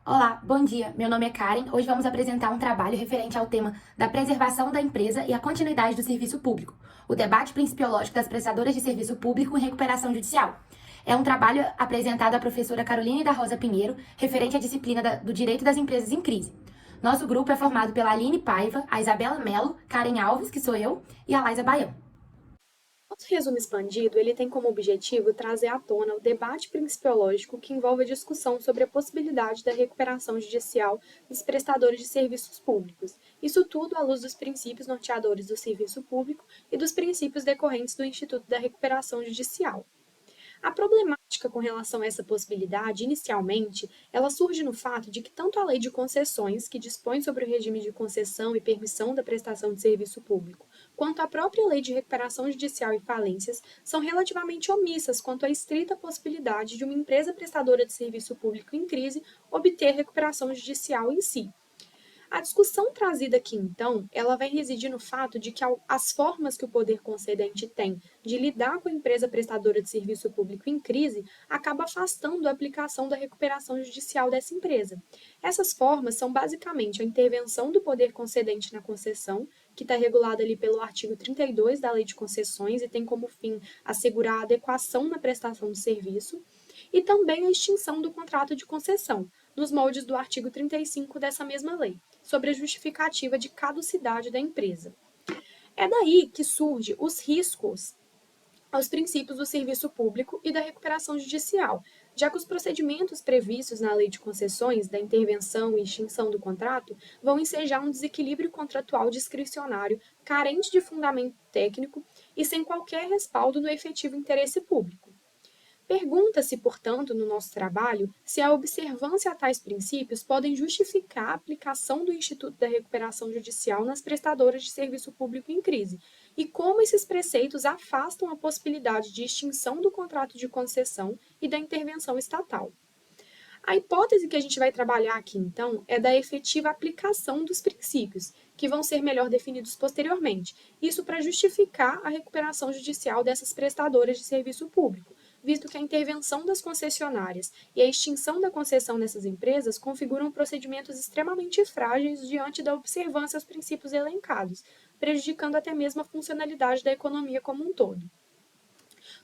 Olá, bom dia. Meu nome é Karen. Hoje vamos apresentar um trabalho referente ao tema da preservação da empresa e a continuidade do serviço público, o debate principiológico das prestadoras de serviço público em recuperação judicial. É um trabalho apresentado à professora Caroline da Rosa Pinheiro, referente à disciplina do Direito das Empresas em Crise. Nosso grupo é formado pela Aline Paiva, a Isabela Mello, Karen Alves, que sou eu, e a Laisa Baião. Nosso resumo expandido, ele tem como objetivo trazer à tona o debate principiológico que envolve a discussão sobre a possibilidade da recuperação judicial dos prestadores de serviços públicos. Isso tudo à luz dos princípios norteadores do serviço público e dos princípios decorrentes do Instituto da Recuperação Judicial. A problemática com relação a essa possibilidade, inicialmente, ela surge no fato de que tanto a Lei de Concessões, que dispõe sobre o regime de concessão e permissão da prestação de serviço público, quanto a própria Lei de Recuperação Judicial e Falências são relativamente omissas quanto à estrita possibilidade de uma empresa prestadora de serviço público em crise obter recuperação judicial em si. A discussão trazida aqui, então, ela vai residir no fato de que as formas que o poder concedente tem de lidar com a empresa prestadora de serviço público em crise acaba afastando a aplicação da recuperação judicial dessa empresa. Essas formas são basicamente a intervenção do poder concedente na concessão, que está regulada ali pelo artigo 32 da Lei de Concessões e tem como fim assegurar a adequação na prestação do serviço, e também a extinção do contrato de concessão, nos moldes do artigo 35 dessa mesma lei, sobre a justificativa de caducidade da empresa. É daí que surgem os riscos aos princípios do serviço público e da recuperação judicial, já que os procedimentos previstos na Lei de Concessões, da intervenção e extinção do contrato, vão ensejar um desequilíbrio contratual discricionário, carente de fundamento técnico e sem qualquer respaldo no efetivo interesse público. Pergunta-se, portanto, no nosso trabalho, se a observância a tais princípios podem justificar a aplicação do Instituto da Recuperação Judicial nas prestadoras de serviço público em crise, e como esses preceitos afastam a possibilidade de extinção do contrato de concessão e da intervenção estatal. A hipótese que a gente vai trabalhar aqui, então, é da efetiva aplicação dos princípios, que vão ser melhor definidos posteriormente, isso para justificar a recuperação judicial dessas prestadoras de serviço público, visto que a intervenção das concessionárias e a extinção da concessão dessas empresas configuram procedimentos extremamente frágeis diante da observância aos princípios elencados, prejudicando até mesmo a funcionalidade da economia como um todo.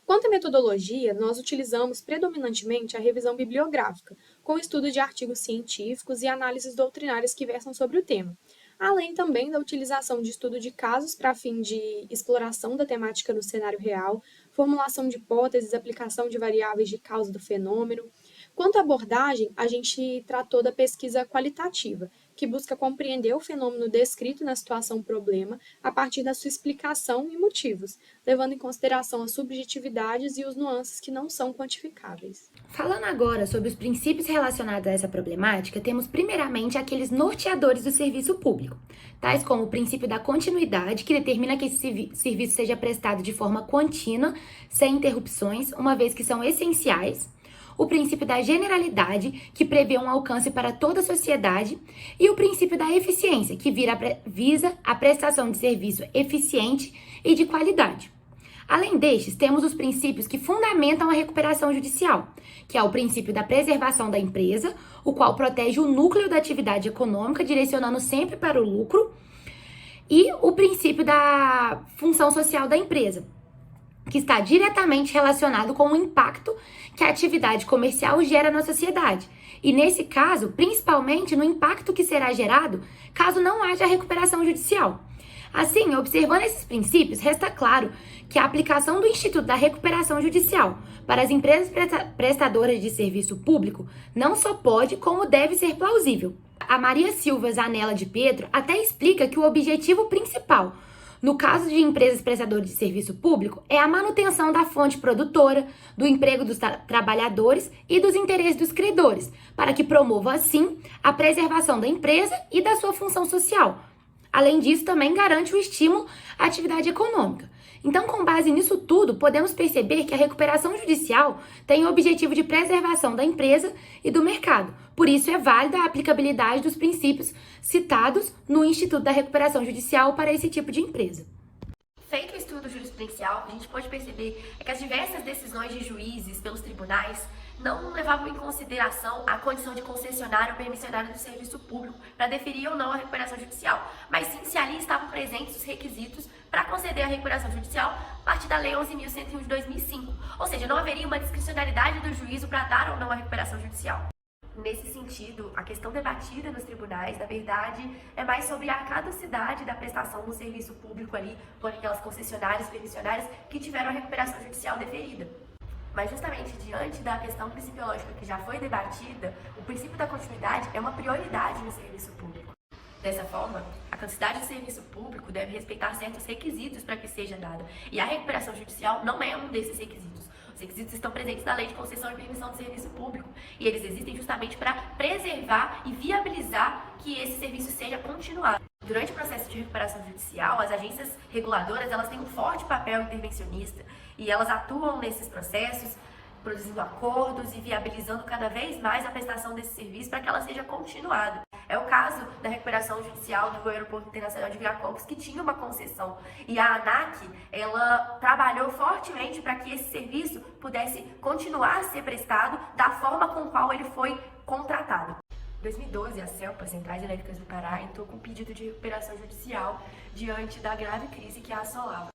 Quanto à metodologia, nós utilizamos predominantemente a revisão bibliográfica, com estudo de artigos científicos e análises doutrinárias que versam sobre o tema, além também da utilização de estudo de casos para fim de exploração da temática no cenário real, formulação de hipóteses, aplicação de variáveis de causa do fenômeno. Quanto à abordagem, a gente tratou da pesquisa qualitativa, que busca compreender o fenômeno descrito na situação problema a partir da sua explicação e motivos, levando em consideração as subjetividades e os nuances que não são quantificáveis. Falando agora sobre os princípios relacionados a essa problemática, temos primeiramente aqueles norteadores do serviço público, tais como o princípio da continuidade, que determina que esse serviço seja prestado de forma contínua, sem interrupções, uma vez que são essenciais; o princípio da generalidade, que prevê um alcance para toda a sociedade; e o princípio da eficiência, que visa a prestação de serviço eficiente e de qualidade. Além destes, temos os princípios que fundamentam a recuperação judicial, que é o princípio da preservação da empresa, o qual protege o núcleo da atividade econômica, direcionando sempre para o lucro, e o princípio da função social da empresa, que está diretamente relacionado com o impacto que a atividade comercial gera na sociedade. E nesse caso, principalmente no impacto que será gerado caso não haja recuperação judicial. Assim, observando esses princípios, resta claro que a aplicação do Instituto da Recuperação Judicial para as empresas prestadoras de serviço público não só pode, como deve ser plausível. A Maria Silva Zanella de Pedro até explica que o objetivo principal no caso de empresas prestadoras de serviço público, é a manutenção da fonte produtora, do emprego dos trabalhadores e dos interesses dos credores, para que promova, assim, a preservação da empresa e da sua função social. Além disso, também garante o estímulo à atividade econômica. Então, com base nisso tudo, podemos perceber que a recuperação judicial tem o objetivo de preservação da empresa e do mercado. Por isso, é válida a aplicabilidade dos princípios citados no Instituto da Recuperação Judicial para esse tipo de empresa. Feito o estudo jurisprudencial, a gente pode perceber que as diversas decisões de juízes pelos tribunais não levavam em consideração a condição de concessionário ou permissionário do serviço público para deferir ou não a recuperação judicial, mas sim se ali estavam presentes os requisitos para conceder a recuperação judicial a partir da Lei 11.101 de 2005, ou seja, não haveria uma discricionariedade do juízo para dar ou não a recuperação judicial. Nesse sentido, a questão debatida nos tribunais, na verdade, é mais sobre a caducidade da prestação do serviço público ali por aquelas concessionárias, permissionárias que tiveram a recuperação judicial deferida. Mas justamente diante da questão principiológica que já foi debatida, o princípio da continuidade é uma prioridade no serviço público. Dessa forma, a caducidade do serviço público deve respeitar certos requisitos para que seja dada, e a recuperação judicial não é um desses requisitos. Os requisitos estão presentes na Lei de Concessão e Permissão do Serviço Público, e eles existem justamente para preservar e viabilizar que esse serviço seja continuado. Durante o processo de recuperação judicial, as agências reguladoras elas têm um forte papel intervencionista e elas atuam nesses processos, produzindo acordos e viabilizando cada vez mais a prestação desse serviço para que ela seja continuada. É o caso da recuperação judicial do Aeroporto Internacional de Viracopos, que tinha uma concessão, e a ANAC, ela trabalhou fortemente para que esse serviço pudesse continuar a ser prestado da forma com qual ele foi contratado. Em 2012, a CELPA, Centrais Elétricas do Pará, entrou com pedido de recuperação judicial diante da grave crise que a assolava.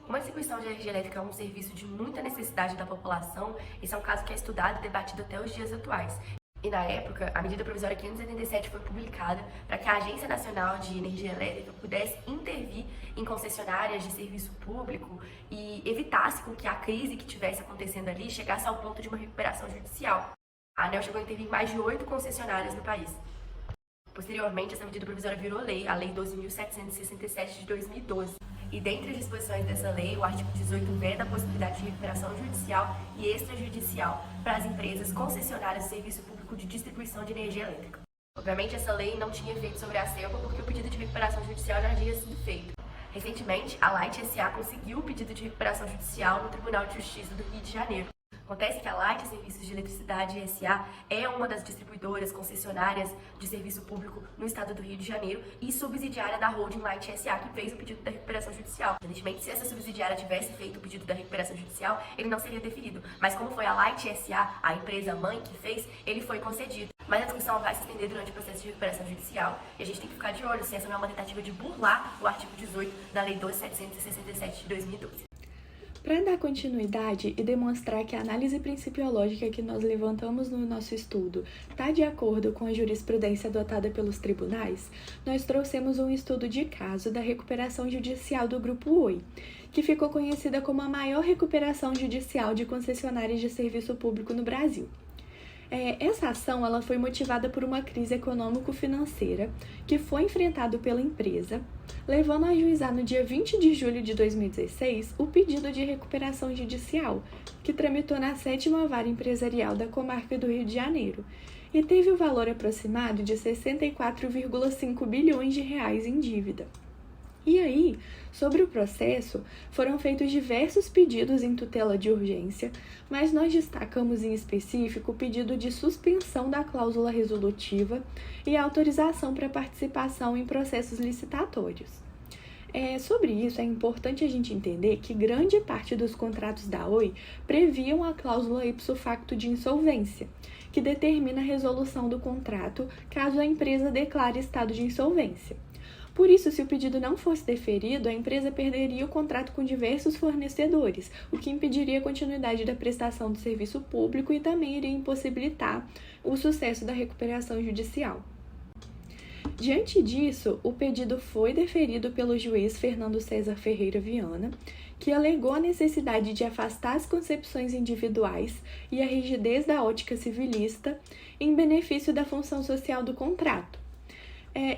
Como a distribuição de energia elétrica é um serviço de muita necessidade da população, esse é um caso que é estudado e debatido até os dias atuais. E na época, a medida provisória 587 foi publicada para que a Agência Nacional de Energia Elétrica pudesse intervir em concessionárias de serviço público e evitasse com que a crise que estivesse acontecendo ali chegasse ao ponto de uma recuperação judicial. A ANEEL chegou a intervir em mais de 8 concessionárias no país. Posteriormente, essa medida provisória virou lei, a Lei 12.767 de 2012. E dentre as disposições dessa lei, o artigo 18 veda a possibilidade de recuperação judicial e extrajudicial para as empresas concessionárias de serviço público de distribuição de energia elétrica. Obviamente, essa lei não tinha efeito sobre a CELPA porque o pedido de recuperação judicial já havia sido feito. Recentemente, a Light S.A. conseguiu o pedido de recuperação judicial no Tribunal de Justiça do Rio de Janeiro. Acontece que a Light Serviços de Eletricidade S.A. é uma das distribuidoras concessionárias de serviço público no estado do Rio de Janeiro e subsidiária da holding Light S.A., que fez o pedido da recuperação judicial. Evidentemente, se essa subsidiária tivesse feito o pedido da recuperação judicial, ele não seria deferido. Mas como foi a Light S.A., a empresa mãe que fez, ele foi concedido. Mas a discussão vai se estender durante o processo de recuperação judicial e a gente tem que ficar de olho se essa não é uma tentativa de burlar o artigo 18 da Lei 12.767 de 2012. Para dar continuidade e demonstrar que a análise principiológica que nós levantamos no nosso estudo está de acordo com a jurisprudência adotada pelos tribunais, nós trouxemos um estudo de caso da recuperação judicial do Grupo Oi, que ficou conhecida como a maior recuperação judicial de concessionárias de serviço público no Brasil. Essa ação ela foi motivada por uma crise econômico-financeira que foi enfrentada pela empresa, levando a ajuizar no dia 20 de julho de 2016 o pedido de recuperação judicial, que tramitou na 7ª Vara Empresarial da Comarca do Rio de Janeiro, e teve o valor aproximado de 64,5 bilhões de reais em dívida. E aí, sobre o processo, foram feitos diversos pedidos em tutela de urgência, mas nós destacamos em específico o pedido de suspensão da cláusula resolutiva e a autorização para participação em processos licitatórios. Sobre isso, é importante a gente entender que grande parte dos contratos da Oi previam a cláusula ipso facto de insolvência, que determina a resolução do contrato caso a empresa declare estado de insolvência. Por isso, se o pedido não fosse deferido, a empresa perderia o contrato com diversos fornecedores, o que impediria a continuidade da prestação do serviço público e também iria impossibilitar o sucesso da recuperação judicial. Diante disso, o pedido foi deferido pelo juiz Fernando César Ferreira Viana, que alegou a necessidade de afastar as concepções individuais e a rigidez da ótica civilista em benefício da função social do contrato.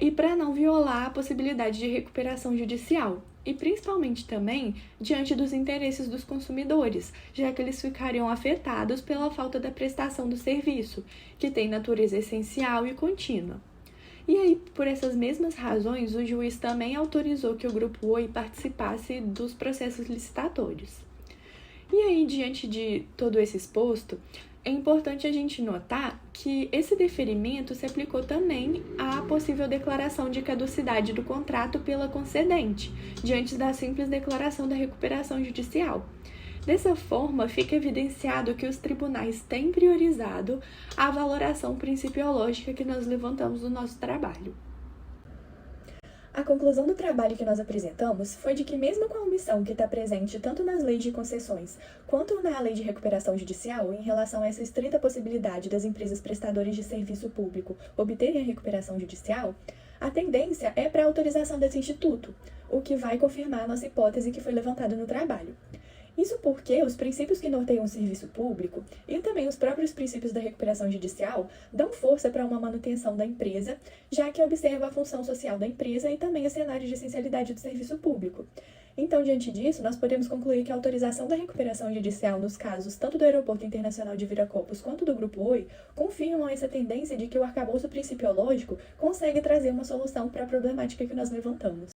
E para não violar a possibilidade de recuperação judicial, e principalmente também diante dos interesses dos consumidores, já que eles ficariam afetados pela falta da prestação do serviço, que tem natureza essencial e contínua. E aí, por essas mesmas razões, o juiz também autorizou que o Grupo Oi participasse dos processos licitatórios. E aí, diante de todo esse exposto, é importante a gente notar que esse deferimento se aplicou também à possível declaração de caducidade do contrato pela concedente, diante da simples declaração da recuperação judicial. Dessa forma, fica evidenciado que os tribunais têm priorizado a valoração principiológica que nós levantamos no nosso trabalho. A conclusão do trabalho que nós apresentamos foi de que, mesmo com a omissão que está presente tanto nas leis de concessões quanto na lei de recuperação judicial em relação a essa estrita possibilidade das empresas prestadoras de serviço público obterem a recuperação judicial, a tendência é para a autorização desse instituto, o que vai confirmar a nossa hipótese que foi levantada no trabalho. Isso porque os princípios que norteiam o serviço público e também os próprios princípios da recuperação judicial dão força para uma manutenção da empresa, já que observa a função social da empresa e também os cenários de essencialidade do serviço público. Então, diante disso, nós podemos concluir que a autorização da recuperação judicial nos casos tanto do Aeroporto Internacional de Viracopos quanto do Grupo Oi confirmam essa tendência de que o arcabouço principiológico consegue trazer uma solução para a problemática que nós levantamos.